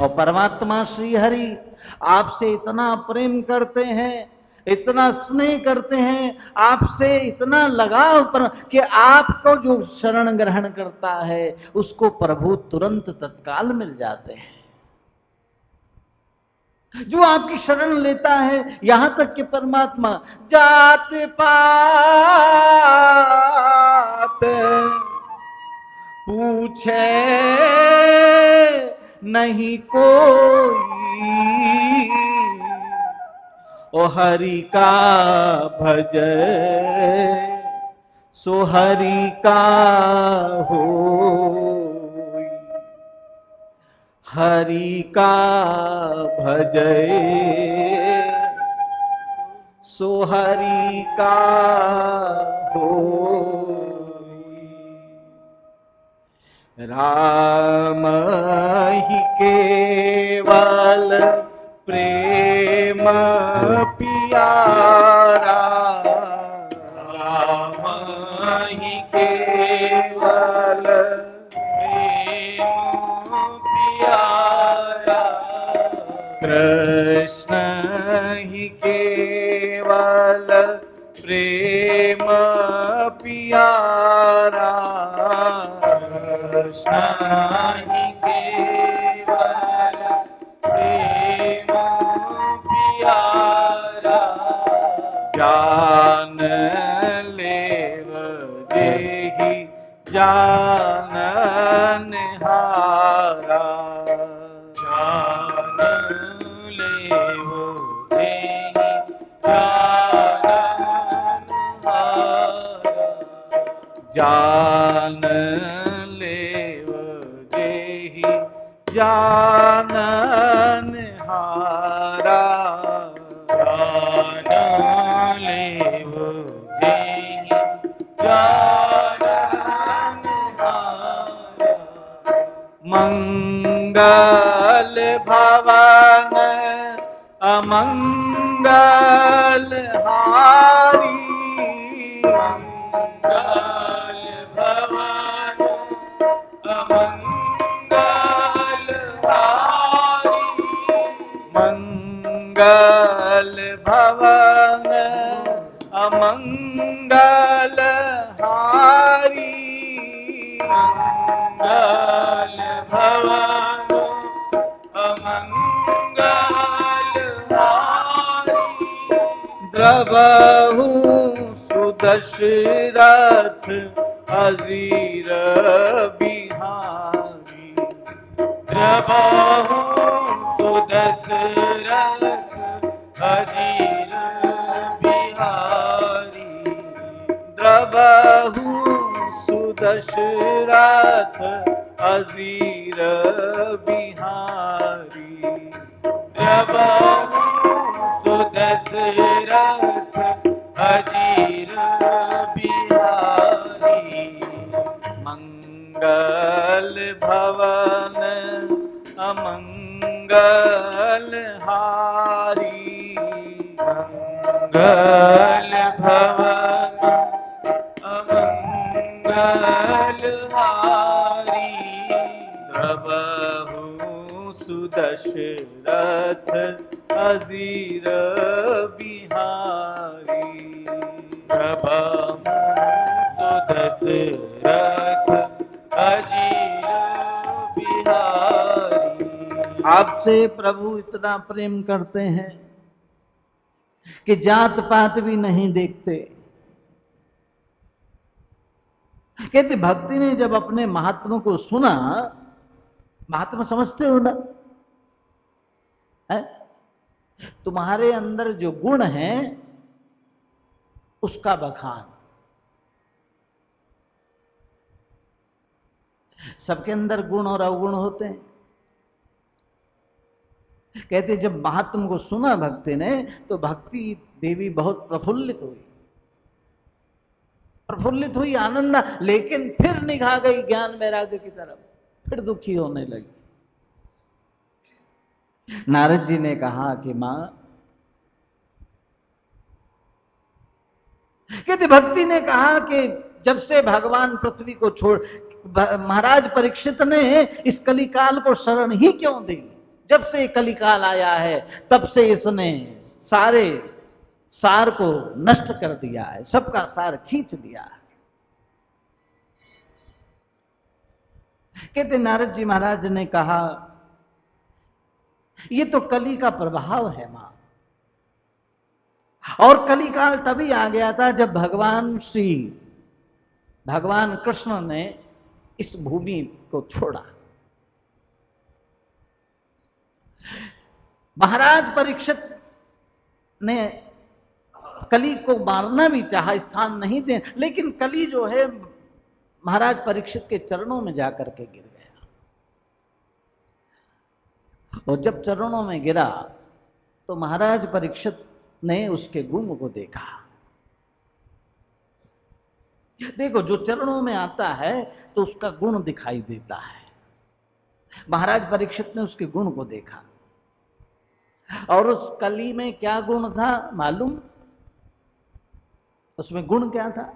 और परमात्मा श्री हरि आपसे इतना प्रेम करते हैं, इतना स्नेह करते हैं, आपसे इतना लगाव पर कि आपको जो शरण ग्रहण करता है उसको प्रभु तुरंत तत्काल मिल जाते हैं। जो आपकी शरण लेता है, यहां तक कि परमात्मा जात पात पूछे नहीं कोई, ओ हरि का भजै सो हरि का होई, हरि का भजै सो हरि का होई। राम ही केवल प्रेम पियारा, राम ही केवल प्रेम पियारा, कृष्ण ही केवल प्रेम पियारा, कृष्ण ही केवल प्रेम पियारा, जान लेव जेहि जाननहारा, जान लेव जेहि जाननहारा, जान लेव जेहि जाननहारा, जान लेव जेहि जाननहारा, मंगल भवन अमंगल हारी, मंगल भवन अमंगल हारी, मंगल भवन अमंगल हारी, मंगल भवन अमंगल हारी, द्रवहु सुदशरथ अजीर बिहारी, द्रवहु सुदशरथ अजीर बिहारी, द्रवहु सुदशरथ अजीर बिहारी, द्रवहु सुदशरथ अजीर बिहारी, मंगल भवन अमंगल हारी, मंगल भवन अमंगल हारी, द्रवहु सुदशरथ अजीर बिहारी, द्रवहु सुदशरथ अजीर बिहारी। आपसे प्रभु इतना प्रेम करते हैं कि जात पात भी नहीं देखते। कहते भक्ति ने जब अपने महात्मा को सुना, महात्मा समझते हो ना, है? तुम्हारे अंदर जो गुण है उसका बखान। सबके अंदर गुण और अवगुण होते हैं। कहते जब महात्मा को सुना भक्ति ने तो भक्ति देवी बहुत प्रफुल्लित हुई, प्रफुल्लित हुई, आनंद, लेकिन फिर निगाह गई ज्ञान वैराग्य की तरफ, फिर दुखी होने लगी। नारद जी ने कहा कि मां, कहते भक्ति ने कहा कि जब से भगवान पृथ्वी को छोड़, महाराज परीक्षित ने इस कलिकाल को शरण ही क्यों दी? जब से कलिकाल आया है तब से इसने सारे सार को नष्ट कर दिया है, सबका सार खींच लिया है। कहते नारद जी महाराज ने कहा ये तो कली का प्रभाव है मां, और कलिकाल तभी आ गया था जब भगवान कृष्ण ने इस भूमि को छोड़ा। महाराज परीक्षित ने कली को मारना भी चाहा, स्थान नहीं दे, लेकिन कली जो है महाराज परीक्षित के चरणों में जाकर के गिर गया, और जब चरणों में गिरा तो महाराज परीक्षित ने उसके गुण को देखा। देखो, जो चरणों में आता है तो उसका गुण दिखाई देता है। महाराज परीक्षित ने उसके गुण को देखा, और उस कली में क्या गुण था मालूम? उसमें गुण क्या था?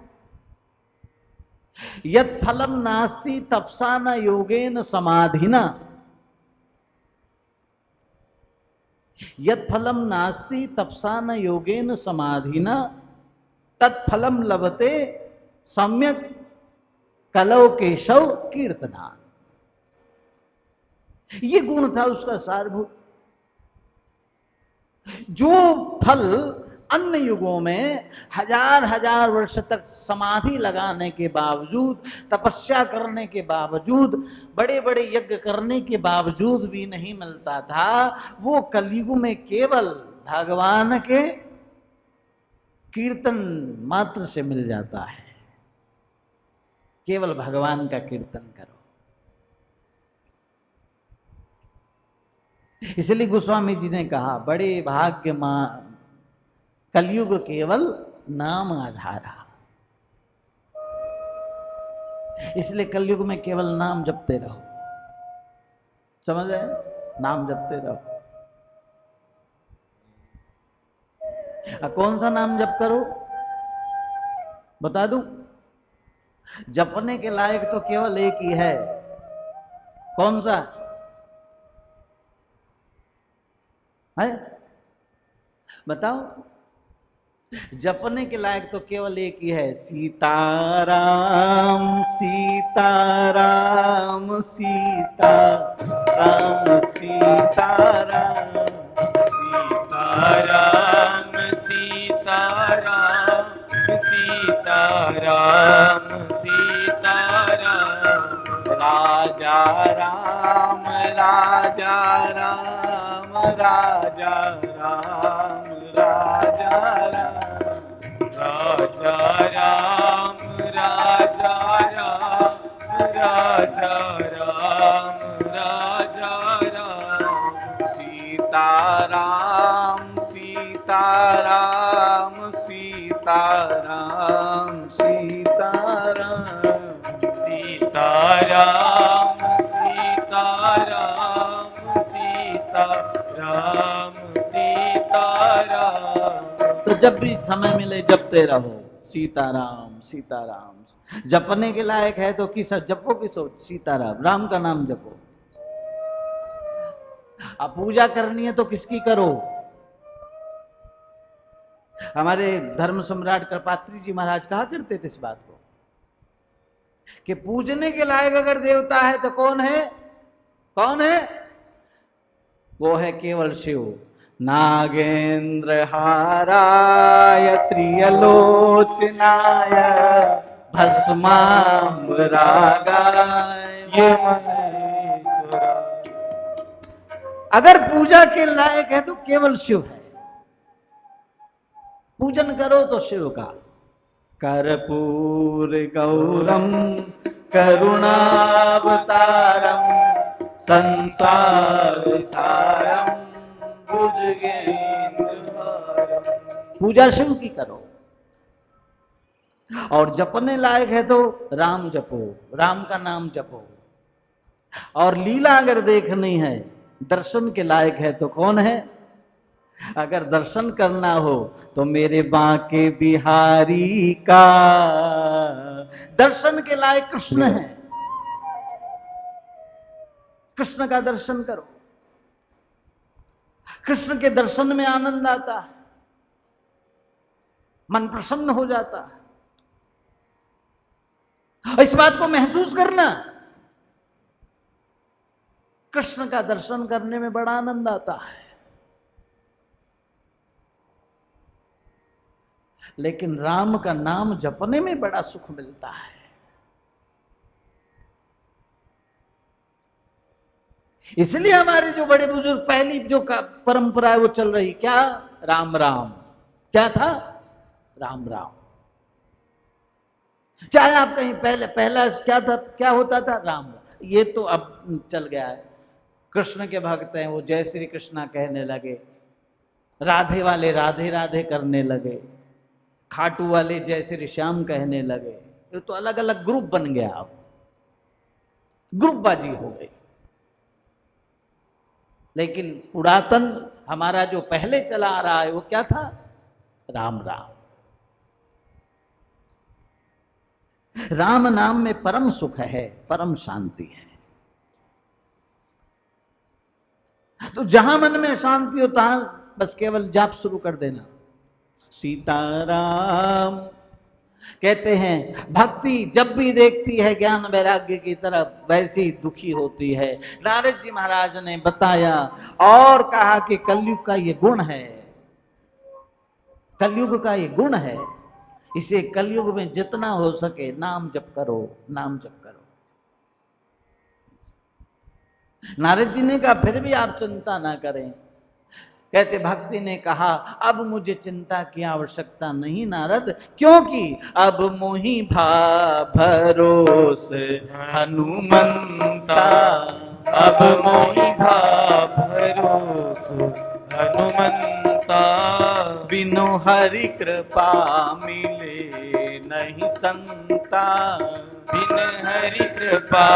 यत् फलम नास्ति तपसा न योगेन समाधिना, यत् फलम नास्ति तपसा न योगेन समाधिना तत्फलम लभते सम्यक कलौ केशव कीर्तना। ये गुण था उसका सारभूत। जो फल अन्य युगों में हजार हजार वर्ष तक समाधि लगाने के बावजूद, तपस्या करने के बावजूद, बड़े बड़े यज्ञ करने के बावजूद भी नहीं मिलता था, वो कलयुग में केवल भगवान के कीर्तन मात्र से मिल जाता है। केवल भगवान का कीर्तन करो। इसलिए गोस्वामी जी ने कहा, बड़े भाग्य मां कलयुग केवल नाम आधारा। इसलिए कलयुग में केवल नाम जपते रहो। समझ रहे? नाम जपते रहो। कौन सा नाम जप करो बता दूं? जपने के लायक तो केवल एक ही है। कौन सा है? बताओ। जपने के लायक तो केवल एक ही है, सीताराम सीताराम सीताराम सीताराम सीताराम सीताराम सीताराम सीताराम राजा राम राजा राम राजा राम राजा राम राजा राम राजा राम राजा राम राजा राम सीताराम सीताराम सीताराम सीताराम सीताराम सीताराम सीताराम सीताराम। तो जब भी समय मिले जपते रहो सीताराम सीताराम। जपने के लायक है तो किस जपो, किसो? सीताराम, राम का नाम जपो। अब पूजा करनी है तो किसकी करो? हमारे धर्म सम्राट कृपात्री जी महाराज कहा करते थे इस बात को कि पूजने के लायक अगर देवता है तो कौन है? कौन है? वो है केवल शिव। नागेंद्र हाराय त्रियलोचनाय भस्मांबरागाय महेश्वराय। अगर पूजा के लायक है तो केवल शिव है। पूजन करो तो शिव का। कर्पूर गौरम करुणावतारम संसार सारम भुजगेंद्रहारम। पूजा शिव की करो। और जपने लायक है तो राम जपो, राम का नाम जपो। और लीला अगर देखनी है, दर्शन के लायक है तो कौन है? अगर दर्शन करना हो तो मेरे बांके बिहारी का दर्शन के लायक कृष्ण है। कृष्ण का दर्शन करो। कृष्ण के दर्शन में आनंद आता है, मन प्रसन्न हो जाता है। इस बात को महसूस करना, कृष्ण का दर्शन करने में बड़ा आनंद आता है। लेकिन राम का नाम जपने में बड़ा सुख मिलता है। इसलिए हमारे जो बड़े बुजुर्ग, पहली जो परंपरा है वो चल रही, क्या? राम राम। क्या था? राम राम। चाहे आप कहीं पहला क्या था, क्या होता था? राम राम। ये तो अब चल गया है। कृष्ण के भक्त हैं, वो जय श्री कृष्णा कहने लगे, राधे वाले राधे राधे करने लगे, खाटू वाले जय श्री श्याम कहने लगे। ये तो अलग अलग ग्रुप बन गया, अब ग्रुपबाजी हो गई। लेकिन पुरातन हमारा जो पहले चला आ रहा है वो क्या था? राम राम। राम नाम में परम सुख है, परम शांति है। तो जहां मन में शांति हो तहां बस केवल जाप शुरू कर देना, सीताराम। कहते हैं भक्ति जब भी देखती है ज्ञान वैराग्य की तरफ, वैसी दुखी होती है। नारद जी महाराज ने बताया और कहा कि कलयुग का ये गुण है, कलयुग का ये गुण है। इसे कलयुग में जितना हो सके नाम जप करो, नाम जप करो। नारद जी ने कहा फिर भी आप चिंता ना करें। कहते भक्ति ने कहा अब मुझे चिंता की आवश्यकता नहीं नारद, क्योंकि अब मोहि भा भरोस हनुमंता। अब मोहि भा भरोस हनुमंता। बिनु हरि कृपा मिले नहीं संता। बिन हरि कृपा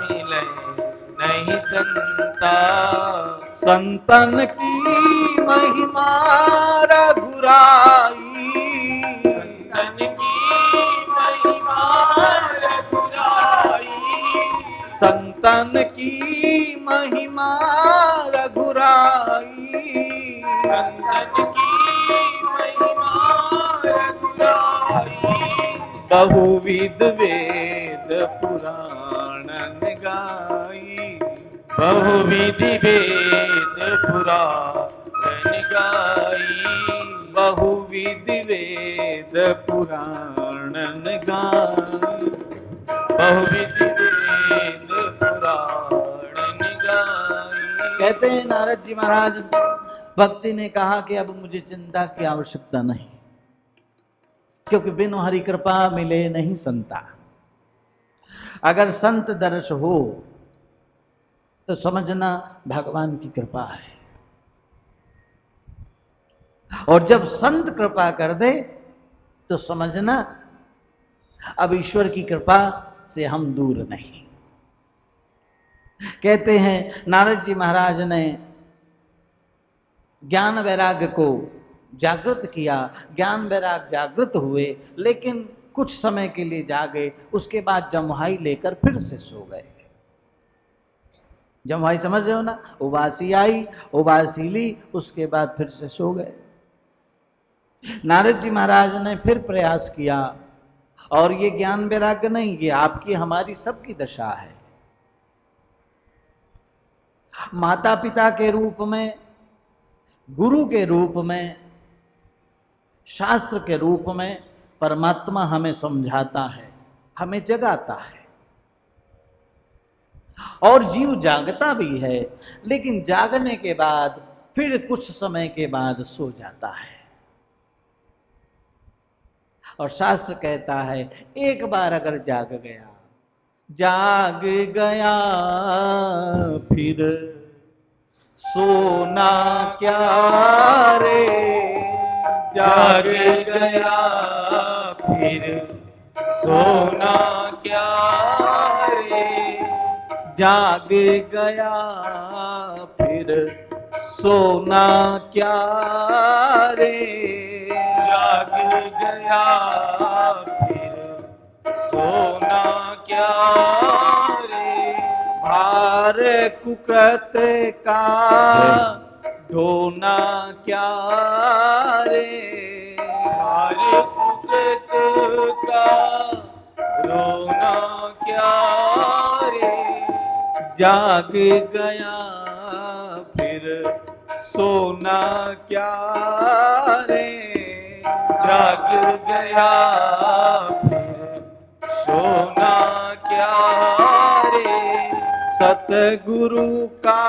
मिले नहीं संता। संतन की महिमा रघुराई। संतन की महिमा रघुराई। संतन की महिमा रघुराई। संतन की महिमा रघुराई। बहुविध वेद पुराण गाई। बहुविधि वेद पुराण गाई। बहुविधि वेद पुराण गाई। बहुविधि वेद पुराण गाई। कहते हैं नारद जी महाराज, भक्ति ने कहा कि अब मुझे चिंता की आवश्यकता नहीं, क्योंकि बिनु हरि कृपा मिले नहीं संता। अगर संत दर्श हो तो समझना भगवान की कृपा है, और जब संत कृपा कर दे तो समझना अब ईश्वर की कृपा से हम दूर नहीं। कहते हैं नारद जी महाराज ने ज्ञान वैराग्य को जागृत किया, ज्ञान वैराग्य जागृत हुए, लेकिन कुछ समय के लिए जागे, उसके बाद जमुहाई लेकर फिर से सो गए। जमुहाई समझ रहे हो ना, उबासी आई, उबासी ली, उसके बाद फिर से सो गए। नारद जी महाराज ने फिर प्रयास किया, और ये ज्ञान वैराग्य नहीं, ये आपकी हमारी सबकी दशा है। माता पिता के रूप में, गुरु के रूप में, शास्त्र के रूप में परमात्मा हमें समझाता है, हमें जगाता है, और जीव जागता भी है, लेकिन जागने के बाद फिर कुछ समय के बाद सो जाता है। और शास्त्र कहता है एक बार अगर जाग गया, जाग गया फिर सोना क्या रे। जाग गया फिर सोना क्या रे। जाग गया फिर सोना क्या रे। जाग गया फिर सोना क्या रे। भार कुकृत का ढोना क्या रे, हर भुगत का रोना क्या रे, जाग गया फिर सोना क्या रे, जाग गया फिर सोना क्या रे, सतगुरु का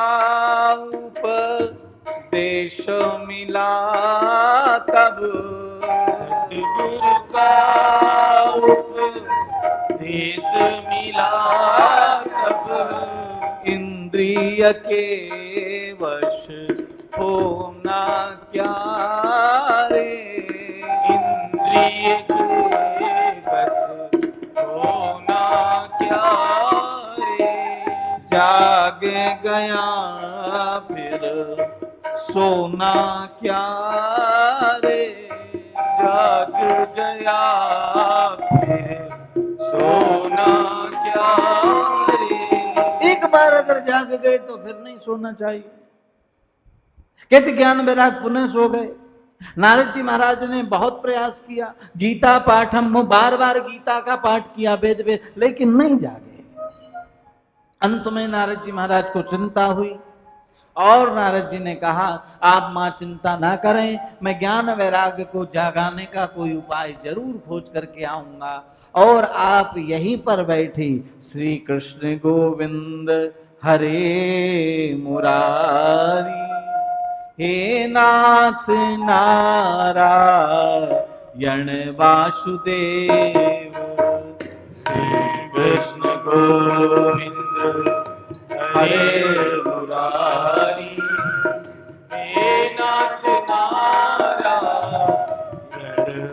उपदेश मिला तब, सतगुरु का उपदेश मिला तब, इंद्रिय के वश होना क्या रे, इंद्रिय के बस होना क्या रे, जाग गया फिर सोना क्या रे, जाग गया फिर सोना क्या रे, एक बार अगर जाग गए तो फिर नहीं सोना चाहिए। कहते ज्ञान वैराग पुनः सो गए। नारद जी महाराज ने बहुत प्रयास किया, गीता पाठ हम बार बार गीता का पाठ किया वेद वेद, लेकिन नहीं जागे। अंत में नारद जी महाराज को चिंता हुई और नारद जी ने कहा आप मां चिंता ना करें, मैं ज्ञान वैराग्य को जागाने का कोई उपाय जरूर खोज करके आऊंगा। और आप यहीं पर बैठी श्री कृष्ण गोविंद हरे मुरारी, हे नाथ नारायण वासुदेव, श्री कृष्ण गोविंद हरे मुरारी, हे नाथ नारायण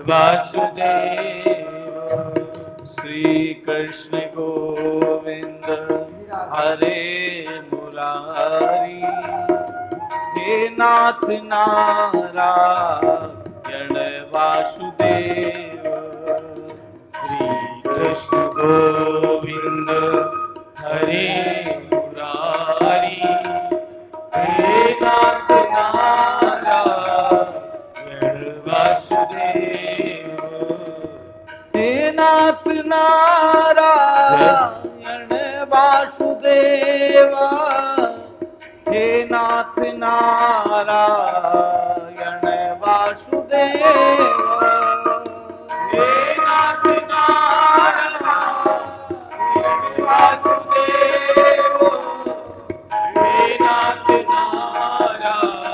वासुदेव, श्री कृष्ण गोविंद हरे मुरारी, हे नाथ नारायण वासुदेव, श्री कृष्ण गोविंद हरे मुरारी, हे नाथ नारायण वासुदेव, हे नाथ नारायण वासुदेव, हे नाथ नारायण वासुदेव, हे नाथ नारायण वासुदेव, हे नाथ नारायण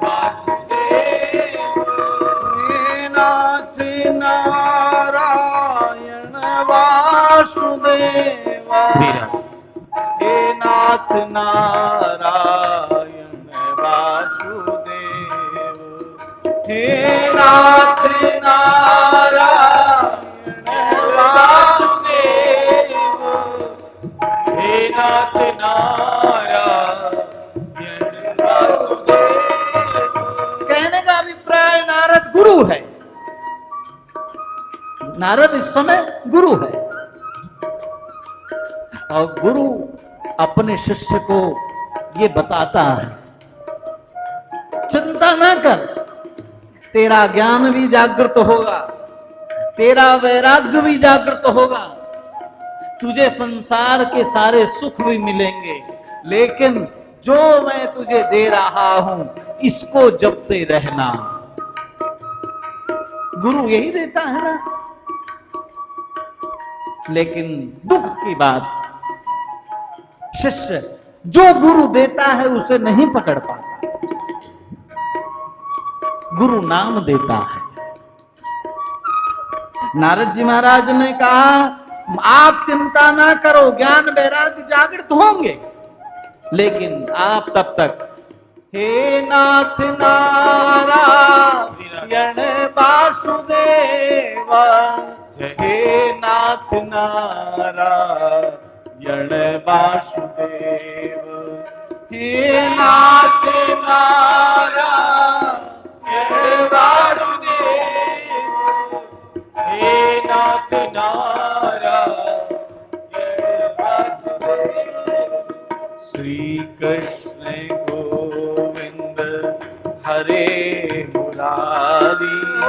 वासुदेव, हे नाथ नारायण वासुदेव, हे नाथ नारायण वासुदेव, हे नाथ नारायण वासुदेव, हे नाथ नारायण वासुदेव। कहने का अभिप्राय नारद गुरु है, नारद इस समय गुरु है और गुरु अपने शिष्य को ये बताता है चिंता ना कर, तेरा ज्ञान भी जागृत होगा, तेरा वैराग्य भी जागृत होगा, तुझे संसार के सारे सुख भी मिलेंगे, लेकिन जो मैं तुझे दे रहा हूं इसको जपते रहना। गुरु यही देता है ना, लेकिन दुख की बात शिष्य जो गुरु देता है उसे नहीं पकड़ पाता। गुरु नाम देता है। नारद जी महाराज ने कहा आप चिंता ना करो, ज्ञान वैराग्य जागृत होंगे, लेकिन आप तब तक हे नाथ नारायण वासुदेव, हे नाथ नारायण वासुदेव, हे नाथ नारायण वासुदेव, हे नाथ नारायण वासुदेव। श्री कृष्ण गो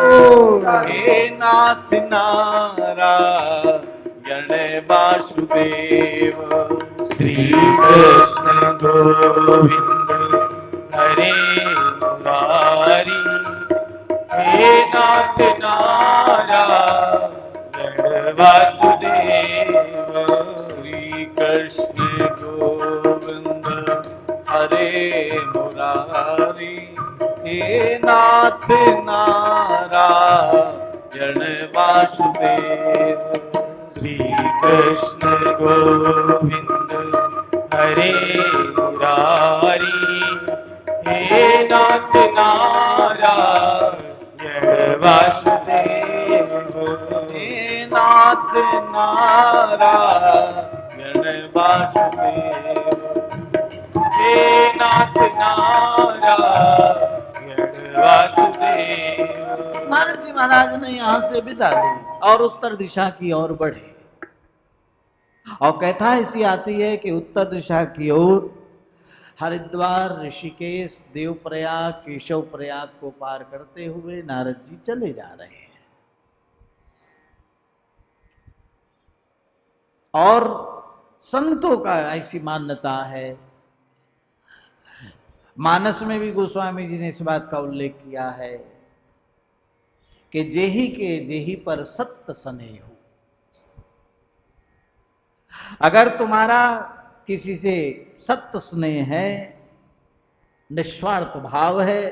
हे नाथ नारायण वासुदेव श्री कृष्ण गोविंद हरे मुरारी हे नाथ नारायण वासुदेव श्री कृष्ण गोविंद हरे मुरारी हे नाथ नारायण वासुदेव श्री कृष्ण गोविंद हरे मुरारी हे नाथ नारायण वासुदेव हे नाथ नारायण वासुदेव हे नाथ नारायण वासुदेव। नारद जी महाराज ने यहां से विदा ली और उत्तर दिशा की ओर बढ़े। और कथा ऐसी आती है कि उत्तर दिशा की ओर हरिद्वार, ऋषिकेश, देवप्रयाग, केशव प्रयाग को पार करते हुए नारद जी चले जा रहे हैं। और संतों का ऐसी मान्यता है, मानस में भी गोस्वामी जी ने इस बात का उल्लेख किया है कि जेहि के जेहि पर सत्य स्नेह हो। अगर तुम्हारा किसी से सत्य स्नेह है, निस्वार्थ भाव है,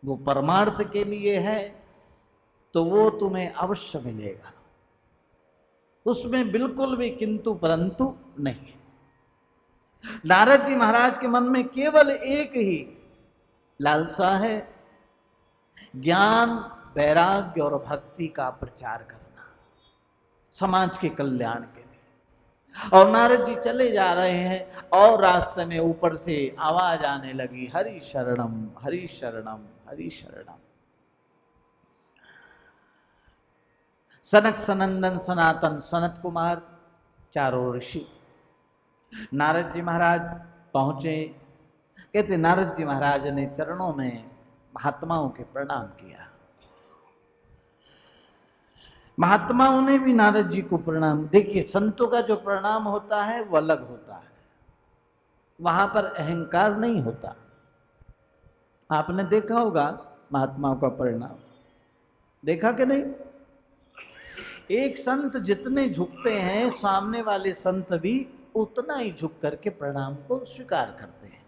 वो परमार्थ के लिए है, तो वो तुम्हें अवश्य मिलेगा। उसमें बिल्कुल भी किंतु परंतु नहीं। नारद जी महाराज के मन में केवल एक ही लालसा है, ज्ञान, वैराग्य और भक्ति का प्रचार करना समाज के कल्याण के लिए। और नारद जी चले जा रहे हैं और रास्ते में ऊपर से आवाज आने लगी, हरि शरणम हरि शरणम हरि शरणम। सनक सनंदन सनातन सनत कुमार चारों ऋषि नारद जी महाराज पहुंचे। कहते नारद जी महाराज ने चरणों में महात्माओं के प्रणाम किया। महात्माओं ने भी नारद जी को प्रणाम। देखिए, संतों का जो प्रणाम होता है वो अलग होता है, वहां पर अहंकार नहीं होता। आपने देखा होगा महात्माओं का प्रणाम, देखा कि नहीं? एक संत जितने झुकते हैं, सामने वाले संत भी उतना ही झुक करके प्रणाम को स्वीकार करते हैं,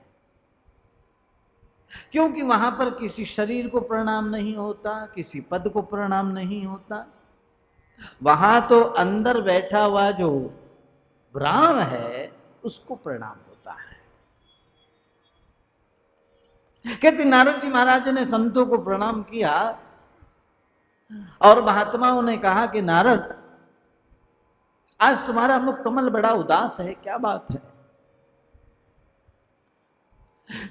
क्योंकि वहां पर किसी शरीर को प्रणाम नहीं होता, किसी पद को प्रणाम नहीं होता। वहां तो अंदर बैठा हुआ जो ब्राह्मण है उसको प्रणाम होता है। कहते नारद जी महाराज ने संतों को प्रणाम किया और महात्माओं ने कहा कि नारद, आज तुम्हारा मुख कमल बड़ा उदास है, क्या बात है?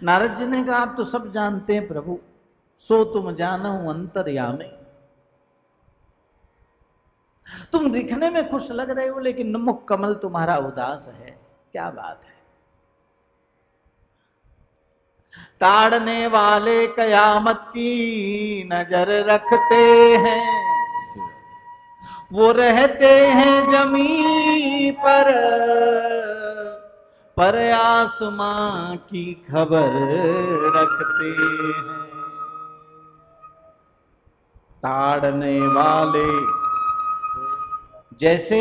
नारद जी ने कहा, आप तो सब जानते हैं प्रभु, सो तुम जानो अंतर्यामी। तुम दिखने में खुश लग रहे हो लेकिन मुख कमल तुम्हारा उदास है, क्या बात है? ताड़ने वाले कयामत की नजर रखते हैं, वो रहते हैं जमीन पर आसमां की खबर रखते हैं। ताड़ने वाले, जैसे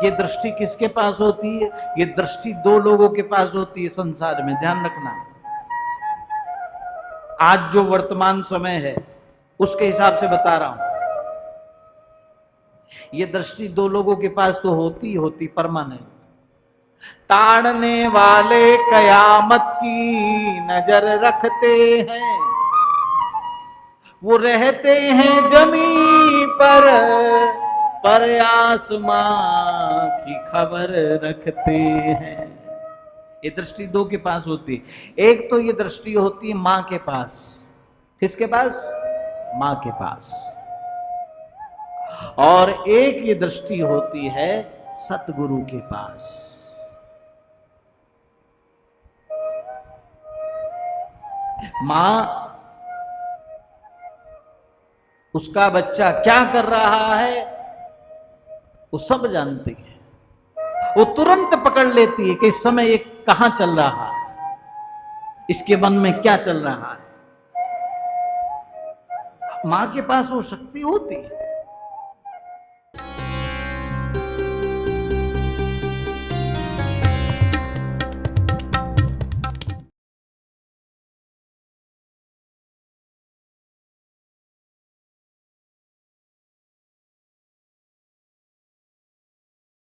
ये दृष्टि किसके पास होती है? ये दृष्टि दो लोगों के पास होती है संसार में, ध्यान रखना। आज जो वर्तमान समय है उसके हिसाब से बता रहा हूं। ये दृष्टि दो लोगों के पास तो होती परमानेंट। ताड़ने वाले कयामत की नजर रखते हैं, वो रहते हैं जमीन पर आसमां की खबर रखते हैं। ये दृष्टि दो के पास होती है। एक तो ये दृष्टि होती है मां के पास। किसके पास? मां के पास। और एक ये दृष्टि होती है सतगुरु के पास। मां उसका बच्चा क्या कर रहा है वो सब जानती है। वो तुरंत पकड़ लेती है कि इस समय ये कहां चल रहा है, इसके मन में क्या चल रहा है। मां के पास वो शक्ति होती है।